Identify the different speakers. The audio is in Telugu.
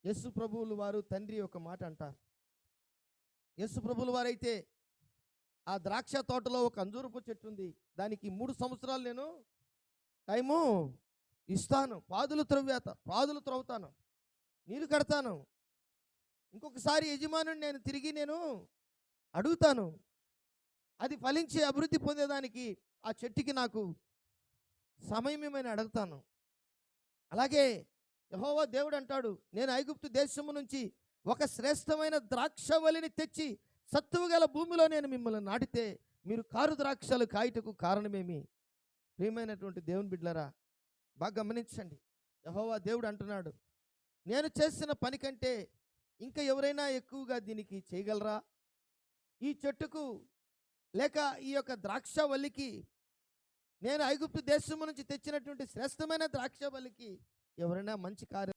Speaker 1: యేసు ప్రభువులు వారు తండ్రి ఒక మాట అంటారు. యేసు ప్రభువుల వారైతే ఆ ద్రాక్ష తోటలో ఒక అంజూరపు చెట్టు ఉంది, దానికి 3 సంవత్సరాలు నేను టైము ఇస్తాను, పాదులు త్రవ్వుతాను, నీళ్లు కడతాను, ఇంకొకసారి యజమానుని నేను అడుగుతాను, అది ఫలించి అభివృద్ధి పొందేదానికి ఆ చెట్టుకి నాకు సమయం ఏమైనా అడుగుతాను. అలాగే యెహోవా దేవుడు అంటాడు, నేను ఐగుప్తు దేశము నుంచి ఒక శ్రేష్టమైన ద్రాక్షవల్లిని తెచ్చి సత్తువు గల భూమిలో నేను మిమ్మల్ని నాటితే మీరు కారు ద్రాక్షలు కాయటకు కారణమేమి? ప్రియమైనటువంటి దేవుని బిడ్డలారా, బాగా గమనించండి. యెహోవా దేవుడు అంటున్నాడు, నేను చేసిన పని కంటే ఇంకా ఎవరైనా ఎక్కువగా దీనికి చేయగలరా? ఈ చెట్టుకు లేక ఈ యొక్క ద్రాక్షవల్లికి, నేను ఐగుప్తు దేశము నుంచి తెచ్చినటువంటి శ్రేష్టమైన ద్రాక్షవల్లికి ఎవరైనా మంచి కార్యం